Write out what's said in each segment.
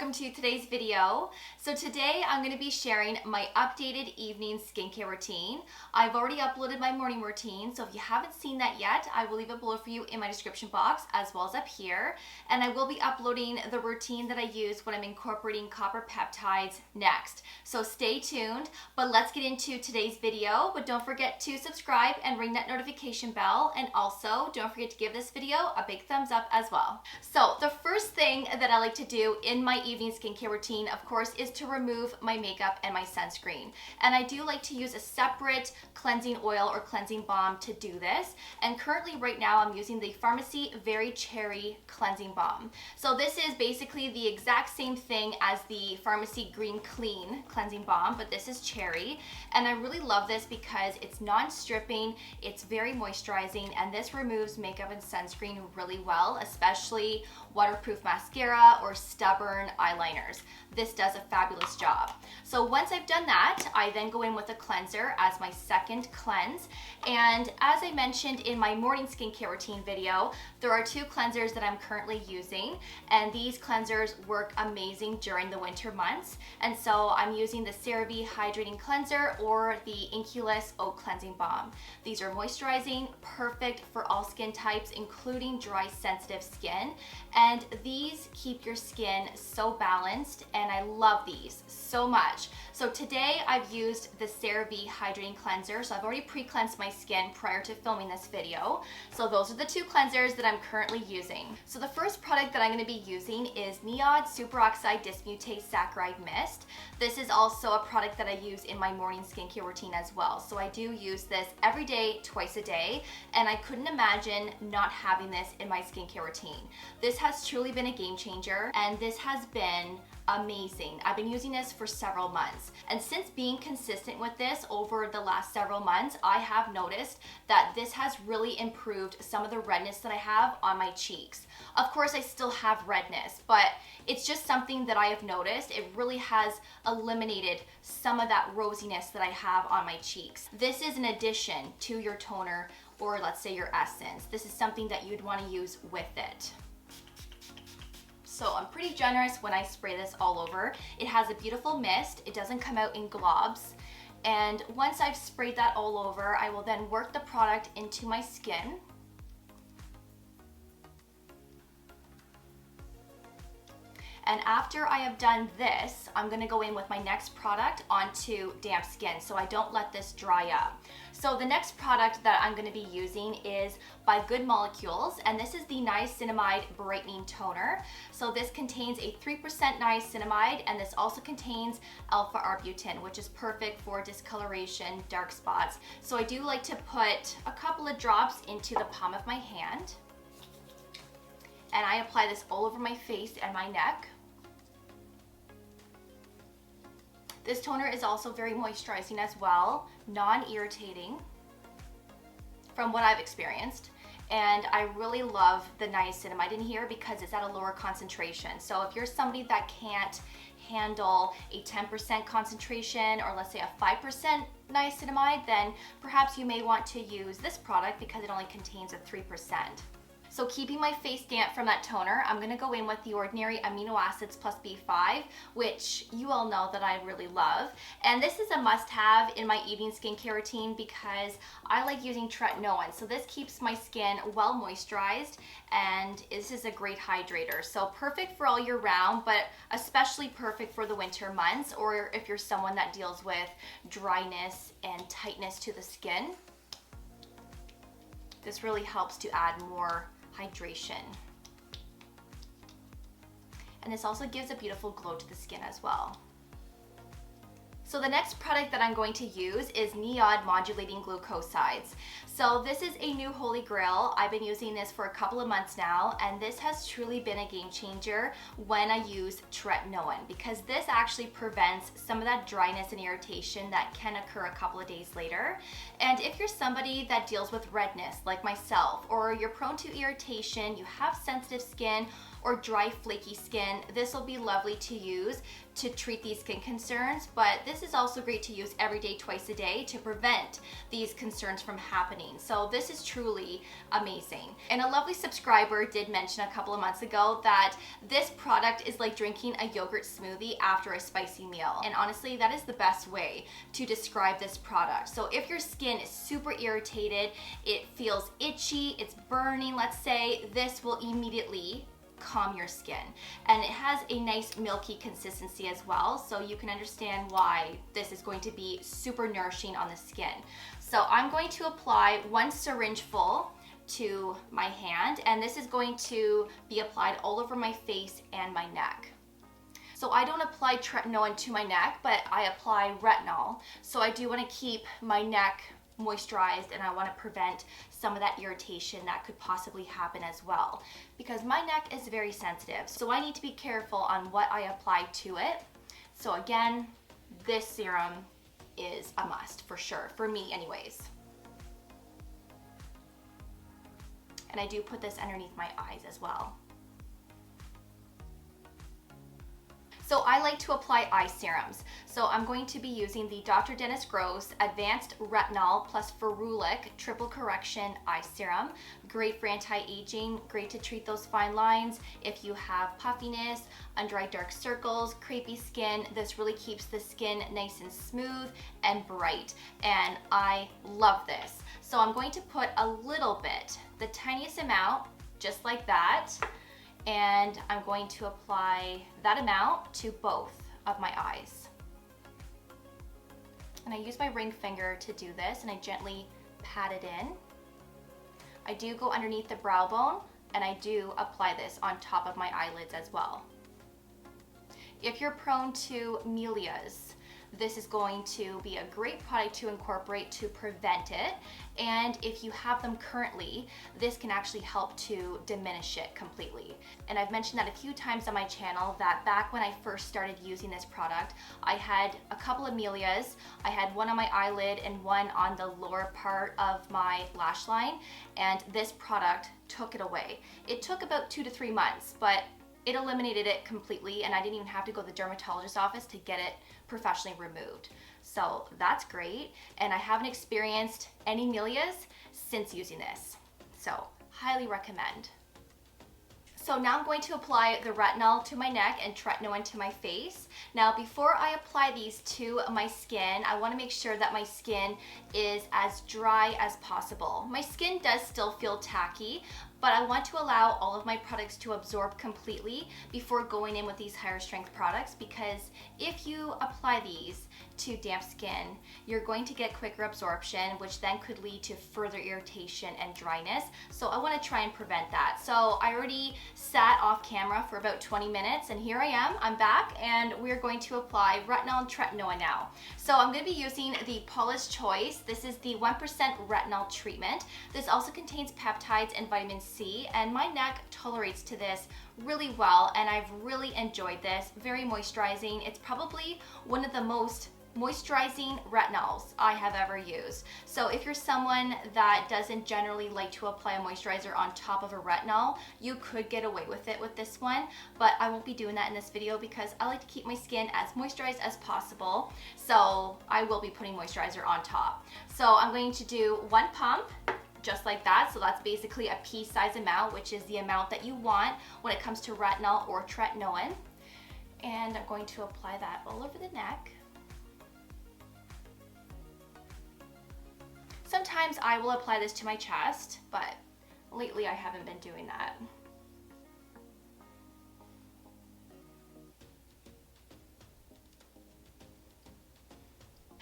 welcome to today's video. So today I'm going to be sharing my updated evening skincare routine. I've already uploaded my morning routine, so if you haven't seen that yet, I will leave it below for you in my description box as well as up here. And I will be uploading the routine that I use when I'm incorporating copper peptides next. So stay tuned, but let's get into today's video. But don't forget to subscribe and ring that notification bell, and also don't forget to give this video a big thumbs up as well. So the first thing that I like to do in my evening skincare routine, of course, is to remove my makeup and my sunscreen. And I do like to use a separate cleansing oil or cleansing balm to do this. And currently right now I'm using the Pharmacy Very Cherry Cleansing Balm. So this is basically the exact same thing as the Pharmacy Green Clean Cleansing Balm, but this is cherry. And I really love this because it's non-stripping, it's very moisturizing, and this removes makeup and sunscreen really well, especially waterproof mascara or stubborn eyeliners. This does a fabulous job. So once I've done that, I then go in with a cleanser as my second cleanse. And as I mentioned in my morning skincare routine video, there are two cleansers that I'm currently using, and these cleansers work amazing during the winter months. And so I'm using the CeraVe Hydrating Cleanser or the Inculus Oat Cleansing Balm. These are moisturizing, perfect for all skin types, including dry, sensitive skin. And these keep your skin so balanced, and I love these so much. So today I've used the CeraVe Hydrating Cleanser. So I've already pre-cleansed my skin prior to filming this video. So those are the two cleansers that I'm currently using. So the first product that I'm going to be using is Niod Superoxide Dismutase Saccharide Mist. This is also a product that I use in my morning skincare routine as well. So I do use this every day, twice a day, and I couldn't imagine not having this in my skincare routine. This has truly been a game changer, and this has been amazing. I've been using this for several months, and since being consistent with this over the last several months, I have noticed that this has really improved some of the redness that I have on my cheeks. Of course, I still have redness, but it's just something that I have noticed. It really has eliminated some of that rosiness that I have on my cheeks. This is an addition to your toner, or let's say your essence. This is something that you'd want to use with it. So I'm pretty generous when I spray this all over. It has a beautiful mist. It doesn't come out in globs. And once I've sprayed that all over, I will then work the product into my skin. And after I have done this, I'm gonna go in with my next product onto damp skin so I don't let this dry up. So the next product that I'm gonna be using is by Good Molecules, and this is the Niacinamide Brightening Toner. So this contains a 3% niacinamide, and this also contains alpha-arbutin, which is perfect for discoloration, dark spots. So I do like to put a couple of drops into the palm of my hand, and I apply this all over my face and my neck. This toner is also very moisturizing as well, non-irritating from what I've experienced. And I really love the niacinamide in here because it's at a lower concentration. So if you're somebody that can't handle a 10% concentration, or let's say a 5% niacinamide, then perhaps you may want to use this product because it only contains a 3%. So keeping my face damp from that toner, I'm gonna go in with the Ordinary Amino Acids plus B5, which you all know that I really love. And this is a must-have in my evening skincare routine because I like using Tretinoin. So this keeps my skin well moisturized, and this is a great hydrator. So perfect for all year round, but especially perfect for the winter months, or if you're someone that deals with dryness and tightness to the skin. This really helps to add more hydration. And this also gives a beautiful glow to the skin as well. So the next product that I'm going to use is Niod Modulating Glucosides. So this is a new holy grail. I've been using this for a couple of months now, and this has truly been a game changer when I use Tretinoin, because this actually prevents some of that dryness and irritation that can occur a couple of days later. And if you're somebody that deals with redness like myself, or you're prone to irritation, you have sensitive skin, or dry flaky skin, this will be lovely to use to treat these skin concerns, but this is also great to use every day, twice a day, to prevent these concerns from happening. So this is truly amazing. And a lovely subscriber did mention a couple of months ago that this product is like drinking a yogurt smoothie after a spicy meal. And honestly, that is the best way to describe this product. So if your skin is super irritated, it feels itchy, it's burning, let's say, this will immediately calm your skin. And it has a nice milky consistency as well, so you can understand why this is going to be super nourishing on the skin. So I'm going to apply 1 syringe full to my hand, and this is going to be applied all over my face and my neck. So I don't apply tretinoin to my neck, but I apply retinol. So I do want to keep my neck moisturized, and I want to prevent some of that irritation that could possibly happen as well, because my neck is very sensitive, so I need to be careful on what I apply to it. So again, this serum is a must for sure, for me anyways. And I do put this underneath my eyes as well. So I like to apply eye serums. So I'm going to be using the Dr. Dennis Gross Advanced Retinol plus Ferulic Triple Correction Eye Serum. Great for anti-aging, great to treat those fine lines. If you have puffiness, under eye dark circles, crepey skin, this really keeps the skin nice and smooth and bright. And I love this. So I'm going to put a little bit, the tiniest amount, just like that. And I'm going to apply that amount to both of my eyes. And I use my ring finger to do this, and I gently pat it in. I do go underneath the brow bone, and I do apply this on top of my eyelids as well. If you're prone to melias, this is going to be a great product to incorporate to prevent it. And if you have them currently, this can actually help to diminish it completely. And I've mentioned that a few times on my channel that back when I first started using this product, I had a couple of melias. I had one on my eyelid and one on the lower part of my lash line, and this product took it away. It took about 2 to 3 months, but it eliminated it completely, and I didn't even have to go to the dermatologist's office to get it professionally removed. So that's great, and I haven't experienced any melias since using this. So highly recommend. So now I'm going to apply the retinol to my neck and tretinoin to my face. Now before I apply these to my skin, I want to make sure that my skin is as dry as possible. My skin does still feel tacky, but I want to allow all of my products to absorb completely before going in with these higher strength products, because if you apply these to damp skin, you're going to get quicker absorption, which then could lead to further irritation and dryness. So I want to try and prevent that. So I already sat off camera for about 20 minutes, and here I am, I'm back, and we're going to apply retinol and tretinoin now. So I'm going to be using the Paula's Choice. This is the 1% retinol treatment. This also contains peptides and vitamin C, and my neck tolerates to this really well, and I've really enjoyed this. Very moisturizing. It's probably one of the most moisturizing retinols I have ever used. So if you're someone that doesn't generally like to apply a moisturizer on top of a retinol, you could get away with it with this one, but I won't be doing that in this video because I like to keep my skin as moisturized as possible. So I will be putting moisturizer on top. So I'm going to do 1 pump, just like that. So that's basically a pea-size amount, which is the amount that you want when it comes to retinol or tretinoin. And I'm going to apply that all over the neck. Sometimes I will apply this to my chest, but lately I haven't been doing that.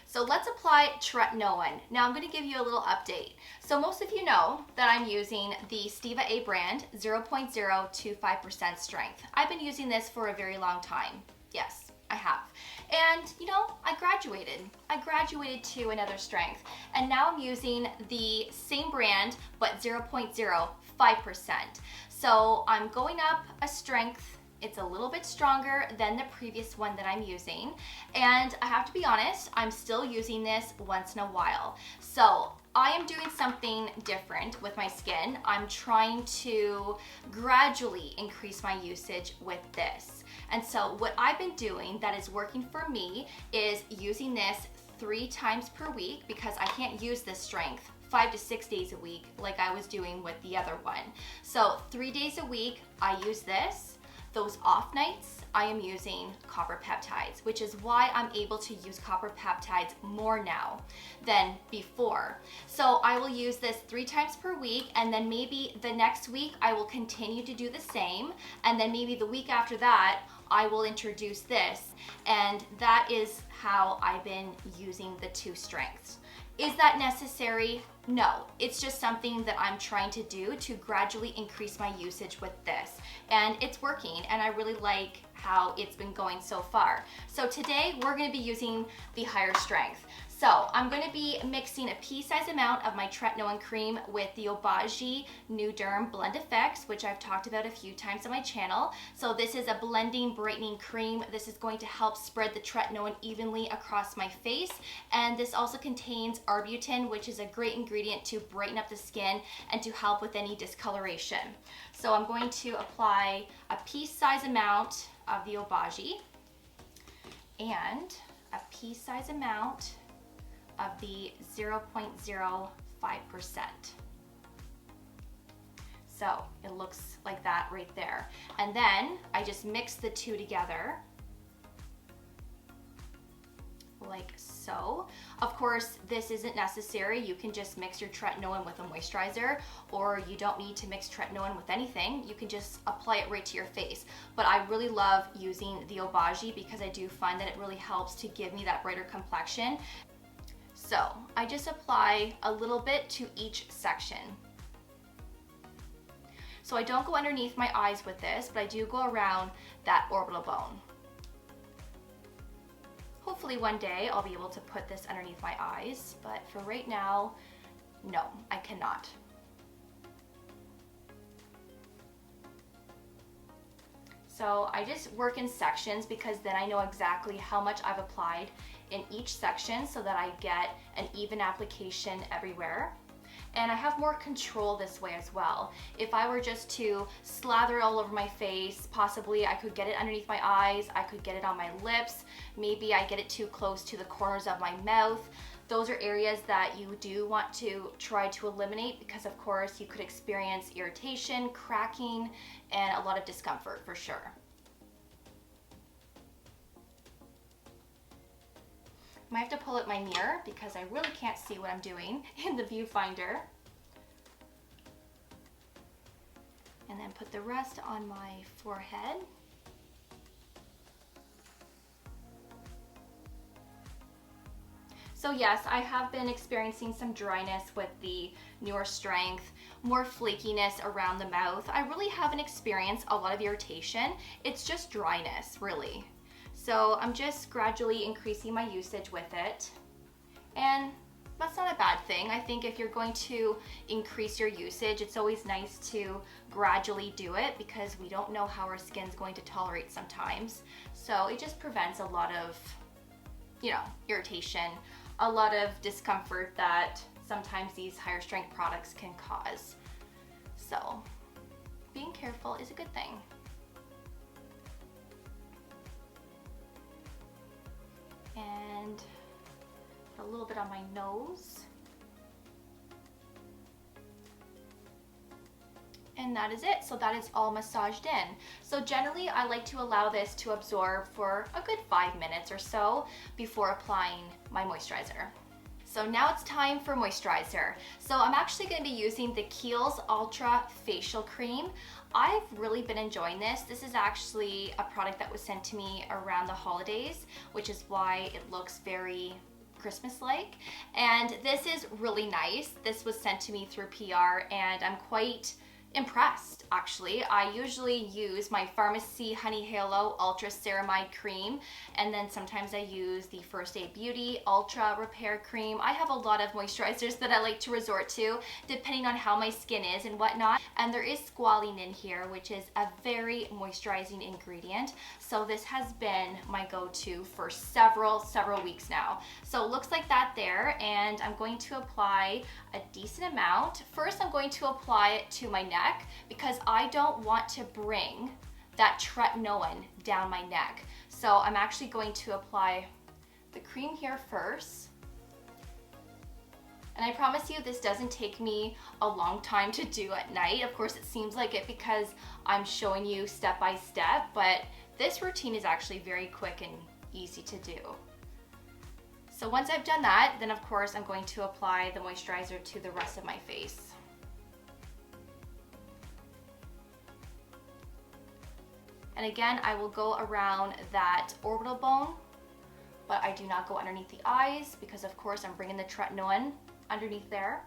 So let's apply tretinoin. Now I'm going to give you a little update. So most of you know that I'm using the Stieva-A brand 0.025% strength. I've been using this for a very long time. Yes, I have. And you know, I graduated to another strength, and now I'm using the same brand but 0.05%. So I'm going up a strength. It's a little bit stronger than the previous one that I'm using, and I have to be honest, I'm still using this once in a while. So I am doing something different with my skin. I'm trying to gradually increase my usage with this. And so what I've been doing that is working for me is using this 3 times per week, because I can't use this strength 5 to 6 days a week like I was doing with the other one. So 3 days a week I use this. Those off nights I am using copper peptides, which is why I'm able to use copper peptides more now than before. So I will use this 3 times per week, and then maybe the next week I will continue to do the same, and then maybe the week after that I will introduce this, and that is how I've been using the 2 strengths. Is that necessary? No, it's just something that I'm trying to do to gradually increase my usage with this. And it's working, and I really like how it's been going so far. So today we're gonna be using the higher strength. So I'm gonna be mixing a pea-sized amount of my Tretinoin cream with the Obagi New Derm Blend Effects, which I've talked about a few times on my channel. So this is a blending, brightening cream. This is going to help spread the Tretinoin evenly across my face. And this also contains arbutin, which is a great ingredient to brighten up the skin and to help with any discoloration. So I'm going to apply a pea-sized amount of the Obagi and a pea-sized amount of the 0.05%. So it looks like that right there. And then I just mix the 2 together like so. Of course, this isn't necessary. You can just mix your Tretinoin with a moisturizer, or you don't need to mix Tretinoin with anything. You can just apply it right to your face. But I really love using the Obagi because I do find that it really helps to give me that brighter complexion. So I just apply a little bit to each section. So I don't go underneath my eyes with this, but I do go around that orbital bone. Hopefully one day I'll be able to put this underneath my eyes, but for right now, no, I cannot. So I just work in sections because then I know exactly how much I've applied in each section so that I get an even application everywhere. And I have more control this way as well. If I were just to slather it all over my face, possibly I could get it underneath my eyes, I could get it on my lips, maybe I get it too close to the corners of my mouth. Those are areas that you do want to try to eliminate because of course you could experience irritation, cracking, and a lot of discomfort for sure. I might have to pull out my mirror because I really can't see what I'm doing in the viewfinder. And then put the rest on my forehead. So yes, I have been experiencing some dryness with the newer strength, more flakiness around the mouth. I really haven't experienced a lot of irritation. It's just dryness, really. So I'm just gradually increasing my usage with it. And that's not a bad thing. I think if you're going to increase your usage, it's always nice to gradually do it because we don't know how our skin's going to tolerate sometimes. So it just prevents a lot of, irritation, a lot of discomfort that sometimes these higher strength products can cause. So being careful is a good thing. And a little bit on my nose. And that is it. So that is all massaged in. So generally I like to allow this to absorb for a good 5 minutes or so before applying my moisturizer. So now it's time for moisturizer. So I'm actually going to be using the Kiehl's Ultra Facial Cream. I've really been enjoying this. This is actually a product that was sent to me around the holidays, which is why it looks very Christmas-like. And this is really nice. This was sent to me through PR and I'm quite impressed, actually. I usually use my Pharmacy Honey Halo Ultra Ceramide Cream, and then sometimes I use the First Aid Beauty Ultra Repair Cream. I have a lot of moisturizers that I like to resort to depending on how my skin is and whatnot. And there is squalene in here, which is a very moisturizing ingredient. So this has been my go-to for several weeks now. So it looks like that there, and I'm going to apply a decent amount. First, I'm going to apply it to my neck because I don't want to bring that tretinoin down my neck. So I'm actually going to apply the cream here first. And I promise you this doesn't take me a long time to do at night. Of course, it seems like it because I'm showing you step by step, but this routine is actually very quick and easy to do. So once I've done that, then of course I'm going to apply the moisturizer to the rest of my face. And again, I will go around that orbital bone, but I do not go underneath the eyes because of course I'm bringing the tretinoin underneath there.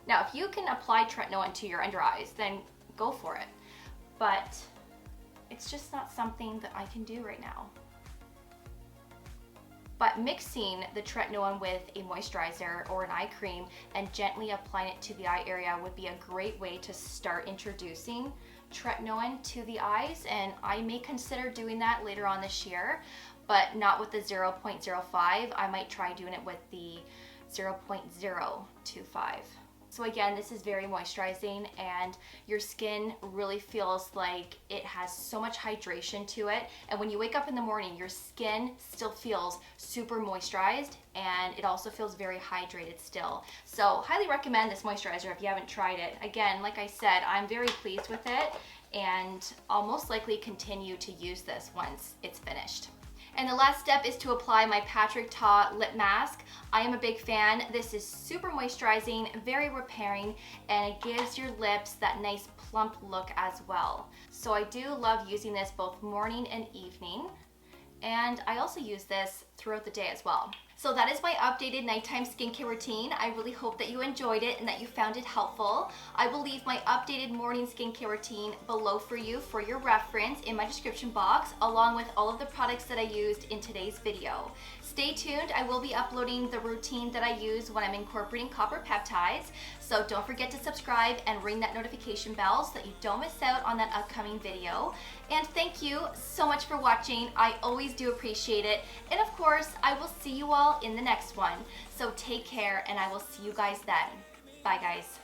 Now, if you can apply tretinoin to your under eyes, then go for it. But it's just not something that I can do right now. But mixing the tretinoin with a moisturizer or an eye cream and gently applying it to the eye area would be a great way to start introducing tretinoin to the eyes, and I may consider doing that later on this year, but not with the 0.05. I might try doing it with the 0.025. So again, this is very moisturizing, and your skin really feels like it has so much hydration to it. And when you wake up in the morning, your skin still feels super moisturized, and it also feels very hydrated still. So highly recommend this moisturizer if you haven't tried it. Again, like I said, I'm very pleased with it, and I'll most likely continue to use this once it's finished. And the last step is to apply my Patrick Ta lip mask. I am a big fan. This is super moisturizing, very repairing, and it gives your lips that nice plump look as well. So I do love using this both morning and evening, and I also use this throughout the day as well. So that is my updated nighttime skincare routine. I really hope that you enjoyed it and that you found it helpful. I will leave my updated morning skincare routine below for you for your reference in my description box, along with all of the products that I used in today's video. Stay tuned. I will be uploading the routine that I use when I'm incorporating copper peptides. So don't forget to subscribe and ring that notification bell so that you don't miss out on that upcoming video. And thank you so much for watching. I always do appreciate it. And of course, I will see you all in the next one. So take care, and I will see you guys then. Bye, guys.